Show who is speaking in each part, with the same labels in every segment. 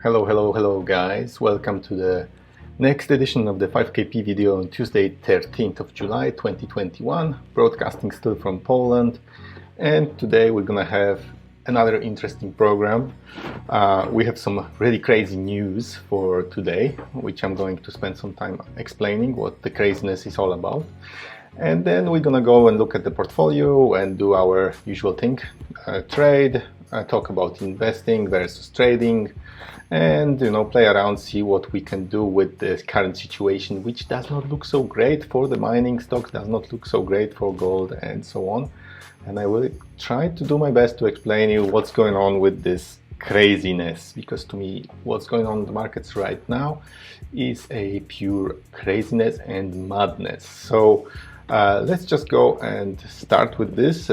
Speaker 1: Hello guys, welcome to the next edition of the 5KP video on Tuesday 13th of July 2021, broadcasting still from Poland. And today we're gonna have another interesting program. We have some really crazy news for today, which I'm going to spend some time explaining what the craziness is all about. And then we're gonna go and look at the portfolio and do our usual thing, trade, talk about investing versus trading, and play around, see what we can do with the current situation, which does not look so great for the mining stocks, does not look so great for gold and so on. And I will try to do my best to explain you what's going on with this craziness, because to me what's going on in the markets right now is a pure craziness and madness. So let's just go and start with this.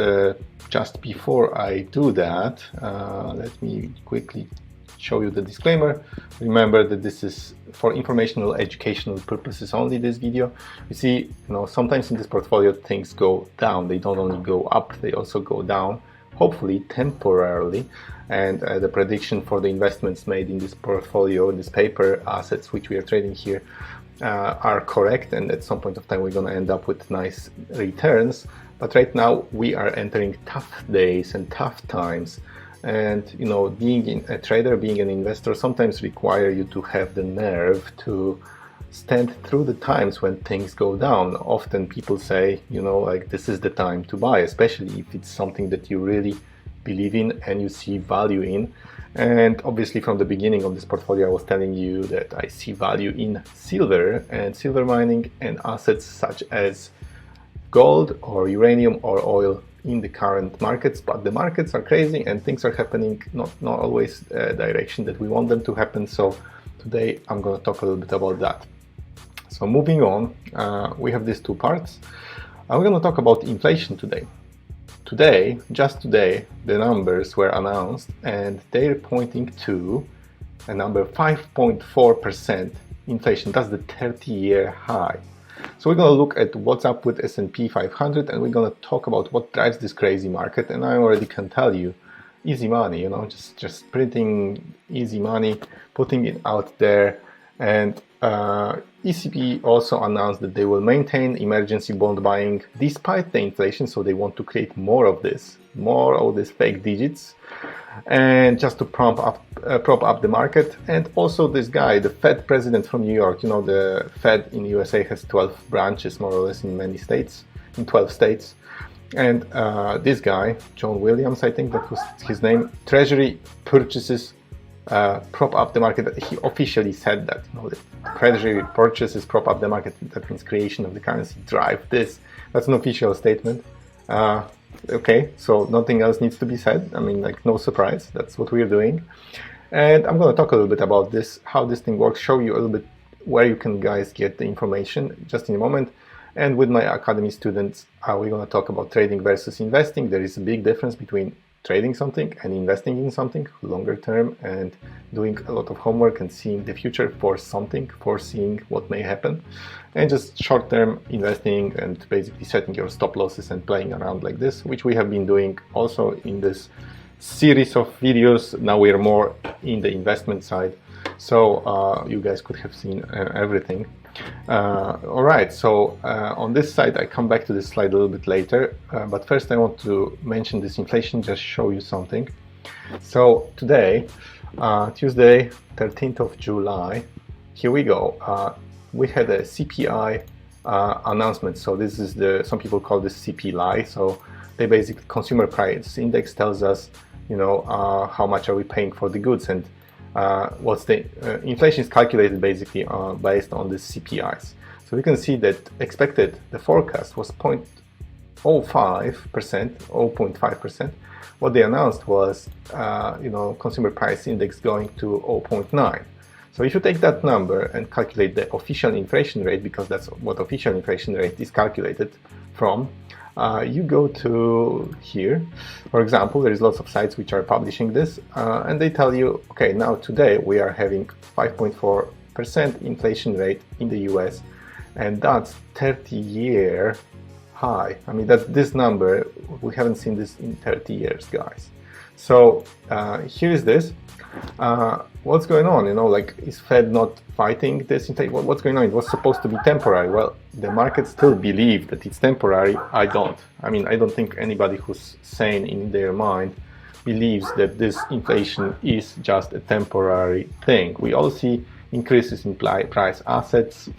Speaker 1: Just before I do that, let me quickly show you the disclaimer. Remember that this is for informational, educational purposes only, this video. You see, sometimes in this portfolio things go down. They don't only go up, they also go down, hopefully temporarily. And the prediction for the investments made in this portfolio, this paper assets which we are trading here, are correct, and at some point of time we're going to end up with nice returns. But right now we are entering tough days and tough times. And being a trader, being an investor, sometimes require you to have the nerve to stand through the times when things go down. Often people say, like, this is the time to buy, especially if it's something that you really believe in and you see value in. And obviously from the beginning of this portfolio I was telling you that I see value in silver and silver mining and assets such as gold or uranium or oil in the current markets. But the markets are crazy and things are happening not always direction that we want them to happen. So today I'm going to talk a little bit about that. So moving on, we have these two parts. I'm going to talk about inflation today. Just today, the numbers were announced and they're pointing to a number 5.4% inflation. That's the 30-year high. So we're going to look at what's up with S&P 500 and we're going to talk about what drives this crazy market. And I already can tell you, easy money, just printing easy money, putting it out there. And ECB also announced that they will maintain emergency bond buying despite the inflation. So they want to create more of these fake digits, and just to prop up the market. And also this guy, the Fed president from New York, the Fed in USA has 12 branches more or less in many states, in 12 states. And this guy, John Williams, I think that was his name, Treasury purchases prop up the market. He officially said that, the Treasury purchases prop up the market. That means creation of the currency drive this. That's an official statement. Okay, so nothing else needs to be said. I mean, like, no surprise. That's what we're doing. And I'm going to talk a little bit about this, how this thing works, show you a little bit where you can guys get the information just in a moment. And with my academy students, we're going to talk about trading versus investing. There is a big difference between trading something and investing in something longer term, and doing a lot of homework and seeing the future for something, foreseeing what may happen, and just short-term investing and basically setting your stop losses and playing around like this, which we have been doing also in this series of videos. Now we are more in the investment side, so you guys could have seen everything. All right, so on this side, I come back to this slide a little bit later, but first I want to mention this inflation, just show you something. So today, Tuesday 13th of July, here we go. We had a CPI announcement. So this is some people call this CPI. So they basically, consumer price index tells us, how much are we paying for the goods, and what's the inflation is calculated basically based on the CPIs. So we can see that the forecast was 0.05%, 0.5%. What they announced was, consumer price index going to 0.9. So if you take that number and calculate the official inflation rate, because that's what official inflation rate is calculated from, you go to here. For example, there is lots of sites which are publishing this, and they tell you, okay, now today we are having 5.4% inflation rate in the US, and that's 30-year high. I mean, that's this number, we haven't seen this in 30 years, guys. So here is this. What's going on? Like, is Fed not fighting this? What's going on? It was supposed to be temporary. Well, the market still believe that it's temporary. I don't. I mean, I don't think anybody who's sane in their mind believes that this inflation is just a temporary thing. We all see increases in price assets.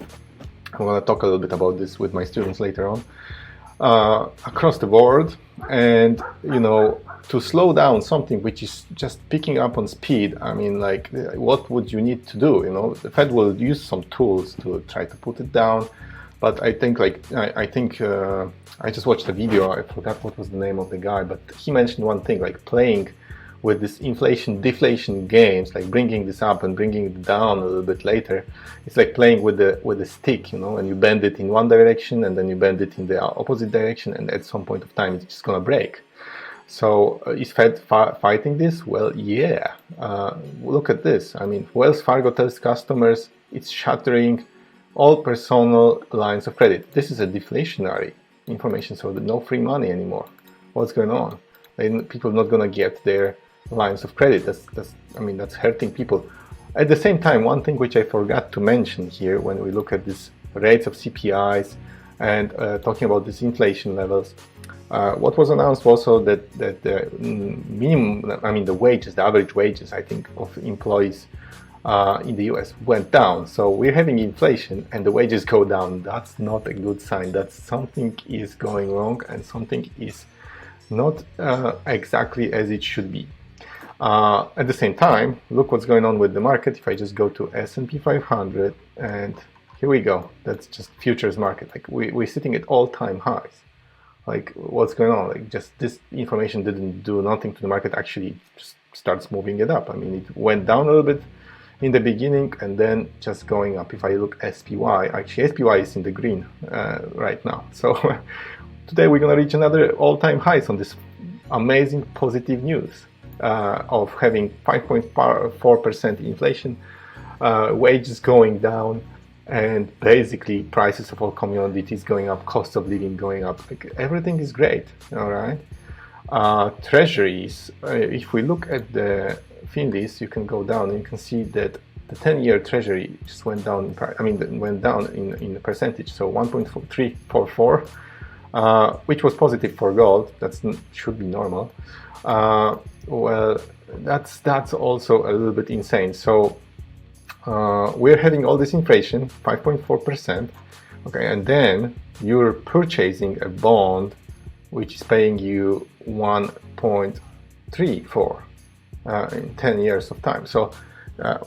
Speaker 1: I'm going to talk a little bit about this with my students later on. Across the board, and to slow down something which is just picking up on speed, I mean, like, what would you need to do? The Fed will use some tools to try to put it down, but I think, I just watched a video. I forgot what was the name of the guy, but he mentioned one thing, like playing with this inflation deflation games, like bringing this up and bringing it down a little bit later. It's like playing with a stick, and you bend it in one direction and then you bend it in the opposite direction, and at some point of time it's just gonna break. So is Fed fighting this? Well, yeah. Look at this. I mean, Wells Fargo tells customers it's shattering all personal lines of credit. This is a deflationary information, so no free money anymore. What's going on? People are not gonna get their lines of credit. That's hurting people. At the same time, one thing which I forgot to mention here when we look at these rates of CPIs and talking about these inflation levels, what was announced also that the minimum, the wages, the average wages, I think, of employees in the US went down. So we're having inflation and the wages go down. That's not a good sign. That's something is going wrong and something is not exactly as it should be. At the same time, look what's going on with the market. If I just go to S&P 500, and here we go, that's just futures market. Like, we're sitting at all-time highs. Like, what's going on? Like, just this information didn't do nothing to the market, actually just starts moving it up. I mean, it went down a little bit in the beginning and then just going up. If I look SPY, actually SPY is in the green right now. So today we're going to reach another all-time highs on this amazing positive news of having 5.4% inflation, wages going down, and basically prices of all commodities going up, cost of living going up. Like, everything is great, all right? Treasuries, if we look at the Finlies, you can go down and you can see that the 10-year treasury just went down in price. Went down in the percentage, so 1.344, which was positive for gold. That should be normal. Well, that's also a little bit insane. So we're having all this inflation, 5.4%, okay, and then you're purchasing a bond which is paying you 1.34 in 10 years of time. So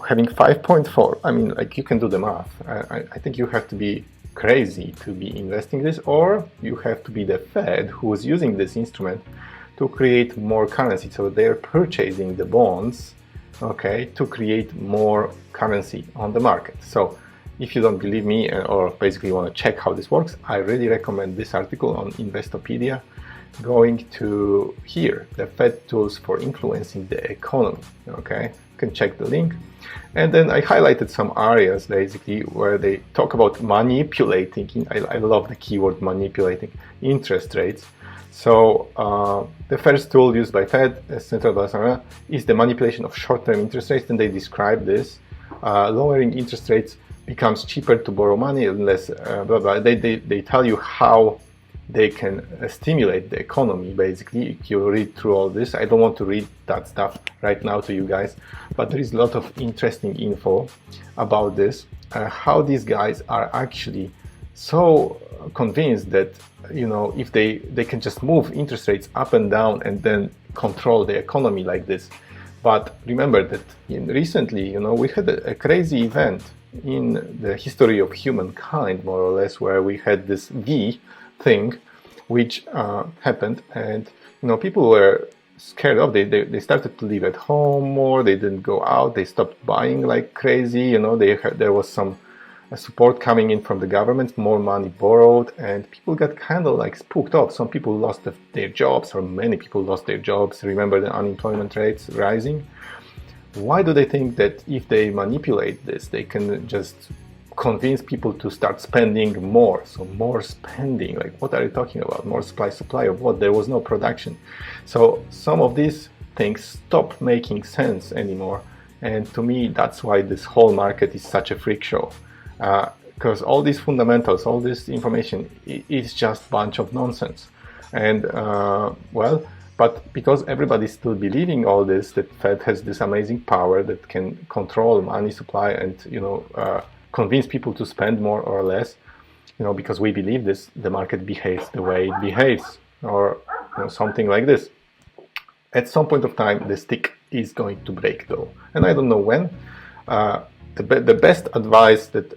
Speaker 1: having 5.4, like, you can do the math. I think you have to be crazy to be investing this, or you have to be the Fed who is using this instrument to create more currency. So they're purchasing the bonds, okay, to create more currency on the market. So if you don't believe me, or basically want to check how this works, I really recommend this article on Investopedia, going to here, the Fed tools for influencing the economy. Okay, you can check the link. And then I highlighted some areas basically where they talk about manipulating, I love the keyword manipulating, interest rates. So the first tool used by Fed, Central Bank, is the manipulation of short-term interest rates, and they describe this. Lowering interest rates becomes cheaper to borrow money unless blah blah. They tell you how they can stimulate the economy. Basically, if you read through all this, I don't want to read that stuff right now to you guys, but there is a lot of interesting info about this. How these guys are actually so convinced that, if they can just move interest rates up and down and then control the economy like this. But remember that recently, we had a crazy event in the history of humankind, more or less, where we had this V thing which happened, and people were scared of. They started to live at home more. They didn't go out. They stopped buying like crazy. There was some support coming in from the government, more money borrowed, and people got kind of like spooked off. Some people lost their jobs, or many people lost their jobs. Remember the unemployment rates rising? Why do they think that if they manipulate this, they can just convince people to start spending more? So more spending, like, what are you talking about? More supply of what? There was no production. So some of these things stop making sense anymore. And to me, that's why this whole market is such a freak show. Because all these fundamentals, all this information is just a bunch of nonsense. And but because everybody's still believing all this, that Fed has this amazing power that can control money supply and convince people to spend more or less, because we believe this, the market behaves the way it behaves, or something like this. At some point of time, the stick is going to break, though, and I don't know when. The best advice that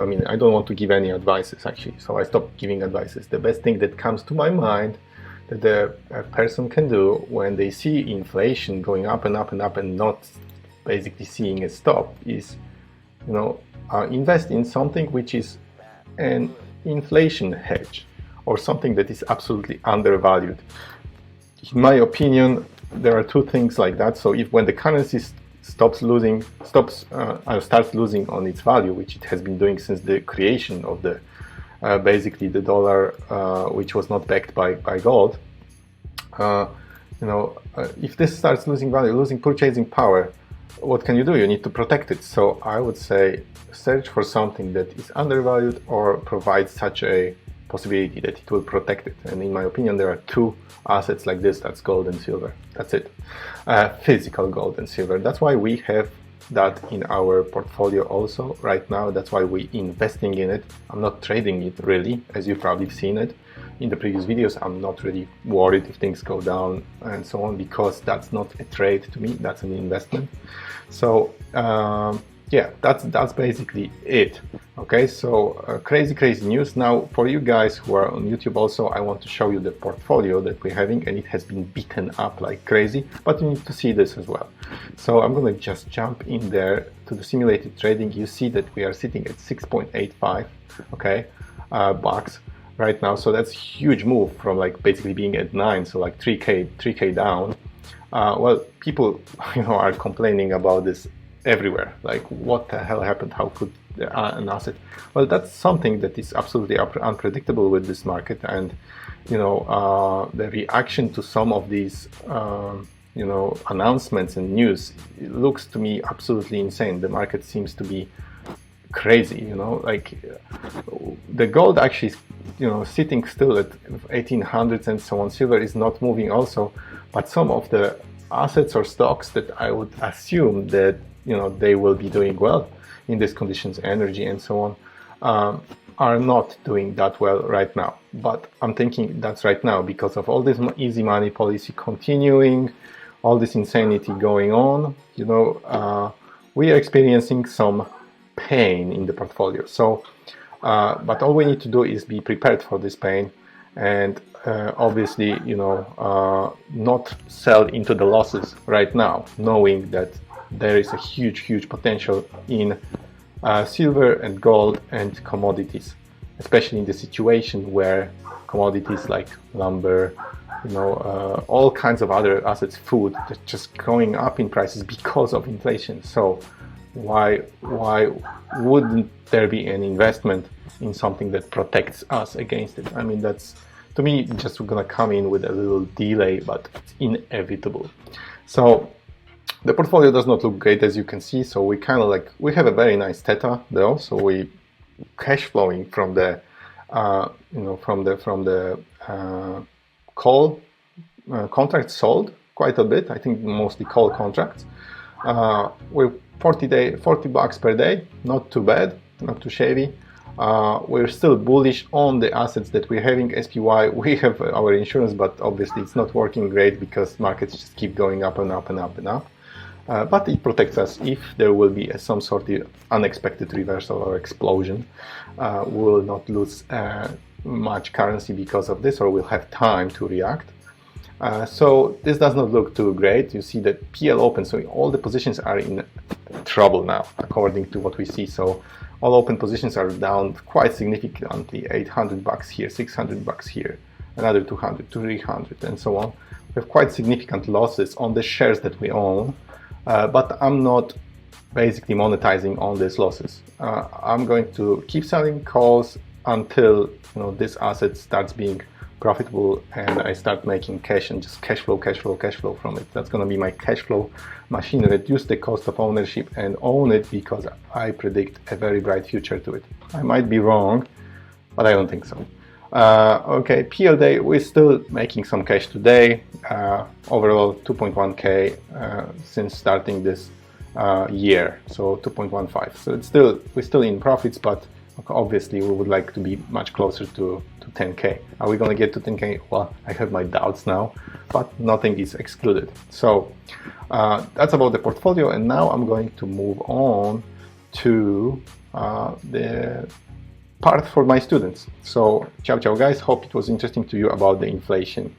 Speaker 1: I mean, I don't want to give any advices actually, so I stopped giving advices. The best thing that comes to my mind that a person can do when they see inflation going up and up and up and not basically seeing a stop is, invest in something which is an inflation hedge, or something that is absolutely undervalued. In my opinion, there are two things like that. So when the currency starts losing on its value, which it has been doing since the creation of the basically the dollar, which was not backed by gold, if this starts losing value, losing purchasing power, what can you do? You need to protect it. So I would say search for something that is undervalued or provides such a possibility that it will protect it. And in my opinion, there are two assets like this. That's gold and silver. That's it. Physical gold and silver. That's why we have that in our portfolio also right now. That's why we're investing in it. I'm not trading it really, as you've probably seen it in the previous videos. I'm not really worried if things go down and so on, because that's not a trade to me, that's an investment. So yeah, that's basically it. Okay, so crazy news. Now for you guys who are on YouTube also, I want to show you the portfolio that we're having, and it has been beaten up like crazy, but you need to see this as well. So I'm going to just jump in there to the simulated trading. You see that we are sitting at 6.85 okay bucks right now. So that's a huge move from like basically being at 9, so like 3k down. Well, people are complaining about this everywhere, like what the hell happened, how could an asset, well, that's something that is absolutely unpredictable with this market. And the reaction to some of these announcements and news, it looks to me absolutely insane. The market seems to be crazy, like the gold actually is sitting still at 1800s and so on. Silver is not moving also, but some of the assets or stocks that I would assume that they will be doing well in these conditions, energy and so on, are not doing that well right now. But I'm thinking that's right now because of all this easy money policy continuing, all this insanity going on. We are experiencing some pain in the portfolio. So but all we need to do is be prepared for this pain, and obviously not sell into the losses right now, knowing that there is a huge potential in silver and gold and commodities, especially in the situation where commodities like lumber, all kinds of other assets, food, they're just going up in prices because of inflation. So why wouldn't there be an investment in something that protects us against it? I mean, that's, to me, just gonna come in with a little delay, but it's inevitable. So the portfolio does not look great, as you can see. So we kind of we have a very nice theta though. So we cash flowing from the from the call contracts sold quite a bit. I think mostly call contracts. We're 40 bucks per day, not too bad, not too shabby. We're still bullish on the assets that we're having. SPY, we have our insurance, but obviously it's not working great because markets just keep going up and up and up and up. But it protects us if there will be some sort of unexpected reversal or explosion. We will not lose much currency because of this, or we'll have time to react. So this does not look too great. You see that PL open, so all the positions are in trouble now, according to what we see. So all open positions are down quite significantly. 800 bucks here, 600 bucks here, another 200, 300, and so on. We have quite significant losses on the shares that we own. But I'm not basically monetizing on these losses. I'm going to keep selling calls until this asset starts being profitable and I start making cash and just cash flow from it. That's going to be my cash flow machine. Reduce the cost of ownership and own it, because I predict a very bright future to it. I might be wrong, but I don't think so. Okay, PL Day, we're still making some cash today. Overall 2.1k since starting this year, so 2.15. So we're still in profits, but obviously we would like to be much closer to 10k. Are we going to get to 10k? Well, I have my doubts now, but nothing is excluded. So that's about the portfolio, and now I'm going to move on to the part for my students. So ciao guys, hope it was interesting to you about the inflation.